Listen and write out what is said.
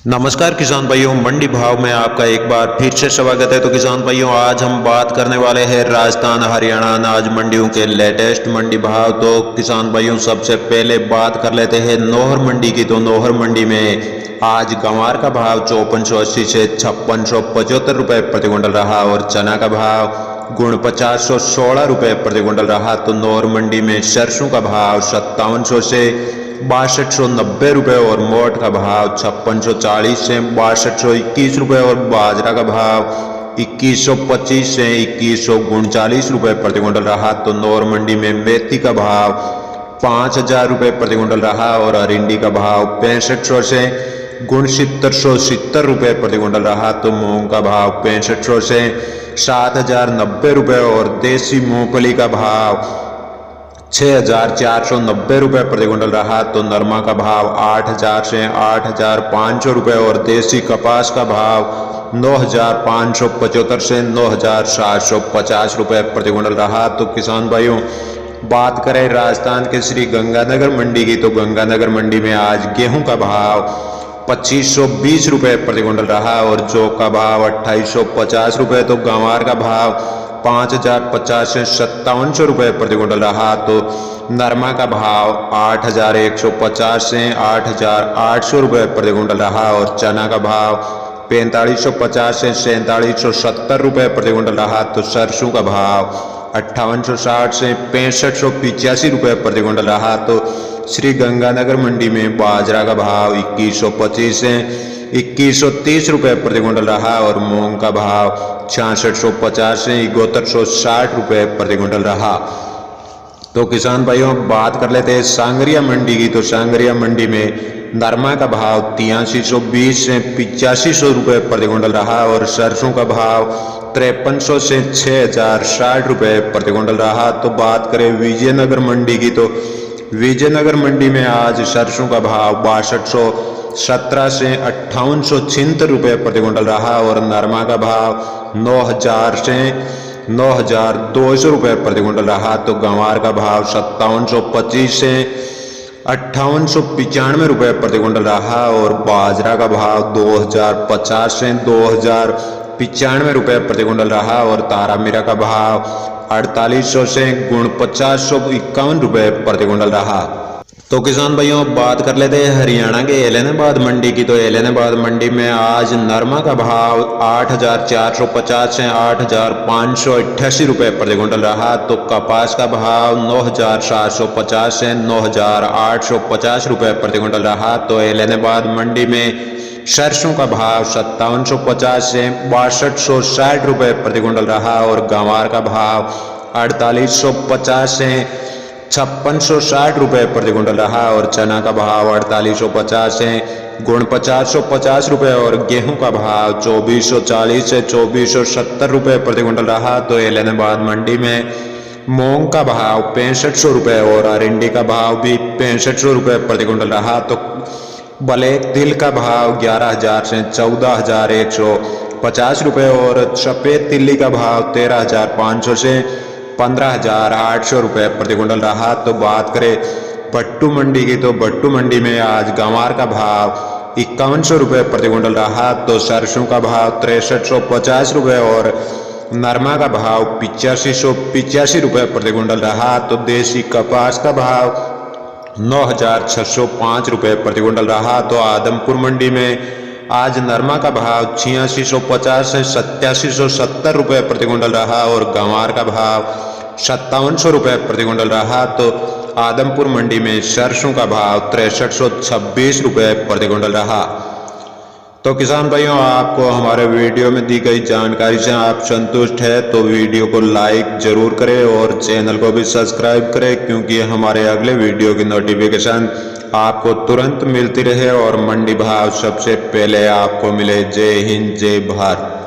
नमस्कार किसान भाइयों, मंडी भाव में आपका एक बार फिर से स्वागत है। तो किसान भाइयों, आज हम बात करने वाले हैं राजस्थान हरियाणा अनाज मंडियों के लेटेस्ट मंडी भाव। तो किसान भाइयों, सबसे पहले बात कर लेते हैं नौहर मंडी की। तो नौहर मंडी में आज गंवार का भाव 5480 से 5675 रुपये प्रति क्विंटल रहा और चना का भाव गुण 5016 रुपये प्रति क्विंटल रहा। तो नौहर मंडी में सरसों का भाव 5700 से 6290 रुपये और मोट का भाव 5640 से 6221 रुपये और बाजरा का भाव 2125 से 2139 रुपये प्रति क्विंटल रहा। तो नौहर मंडी में मेथी का भाव 5000 रुपये प्रति क्विंटल रहा और अरिंडी का भाव 6500 से 6770 रुपये प्रति क्विंटल रहा। तो मूंग का भाव 6500 से 7090 रुपये और देसी मूंगफली का भाव 6490 रुपये प्रति क्विंटल रहा। तो नरमा का भाव 8000 से 8500 रुपये और देसी कपास का भाव 9575 से 9750 रुपये प्रति क्विंटल रहा। तो किसान भाइयों, बात करें राजस्थान के श्री गंगानगर मंडी की। तो गंगानगर मंडी में आज गेहूं का भाव 2520 रुपये प्रति क्विंटल रहा और जौ का भाव 2850 रुपये। तो गंवार का भाव 5050 से 5700 रुपये प्रति क्विंटल रहा। तो नरमा का भाव 8150 से 8800 रुपये प्रति क्विंटल रहा और चना का भाव 4550 से 4770 रुपये प्रति क्विंटल रहा। तो सरसों का भाव 5860 से 6585 रुपये प्रति क्विंटल रहा। तो श्री गंगानगर मंडी में बाजरा का भाव 2125 से 2130 रुपये प्रति क्विंटल रहा और मूंग का भाव 6650 से 7160 रुपये प्रति क्विंटल रहा। तो किसान भाइयों, बात कर लेते हैं सांगरिया मंडी की। तो सांगरिया मंडी में नरमा का भाव 8320 से 8500 रुपये प्रति क्विंटल रहा और सरसों का भाव 5300 से 6060 रुपये प्रति क्विंटल रहा। तो बात करें विजयनगर मंडी की। तो विजयनगर मंडी में आज सरसों का भाव 6217 से 5876 रुपये प्रति क्विंटल रहा और नरमा का भाव 9000 से 9200 रुपये प्रति क्विंटल रहा। तो गंवार का भाव 5725 से 5895 रुपये प्रति क्विंटल रहा और बाजरा का भाव 2050 से 2095 रुपये प्रति क्विंटल रहा और तारामीरा का भाव 4800 से 5051 रुपये प्रति क्विंटल रहा। तो किसान भाइयों, बात कर लेते हैं हरियाणा के एलनाबाद मंडी की। तो एलनाबाद मंडी में आज नरमा का भाव 8450 से 8588 रुपये प्रति क्विंटल रहा। तो कपास का भाव 9750 से 9850 रुपये प्रति क्विंटल रहा। तो एलनाबाद मंडी में सरसों का भाव 5750 से 6260 रुपये प्रति क्विंटल रहा और गंवार का भाव 4850 से 5660 रुपये प्रति क्विंटल रहा और चना का भाव 4850 से 4950 रुपये और गेहूं का भाव 2440 से 2470 रुपये प्रति क्विंटल रहा। तो एलनाबाद मंडी में मूंग का भाव 6500 रुपये और अरिंडी का भाव भी 6500 रुपये प्रति क्विंटल रहा। तो ब्लैक तिल का भाव 11000 से 14150 रुपये और सफ़ेद तिल्ली का भाव 13500 से 15800 रुपये प्रति क्विंटल रहा। तो बात करें भट्टू मंडी की। तो भट्टू मंडी में आज गंवार का भाव 5100 रुपये प्रति क्विंटल रहा। तो सरसों का भाव 6350 रुपये और नरमा का भाव 8585 रुपये प्रति क्विंटल रहा। तो देसी कपास का भाव 9605 रुपये प्रति क्विंटल रहा। तो आदमपुर मंडी में आज नरमा का भाव 8650 से 8770 रुपये प्रति क्विंटल रहा और गंवार का भाव 5700 रुपये प्रति क्विंटल रहा। तो आदमपुर मंडी में सरसों का भाव 6326 रुपये प्रति क्विंटल रहा। तो किसान भाइयों, आपको हमारे वीडियो में दी गई जानकारी से आप संतुष्ट है तो वीडियो को लाइक जरूर करें और चैनल को भी सब्सक्राइब करें, क्योंकि हमारे अगले वीडियो की नोटिफिकेशन आपको तुरंत मिलती रहे और मंडी भाव सबसे पहले आपको मिले। जय हिंद, जय भारत।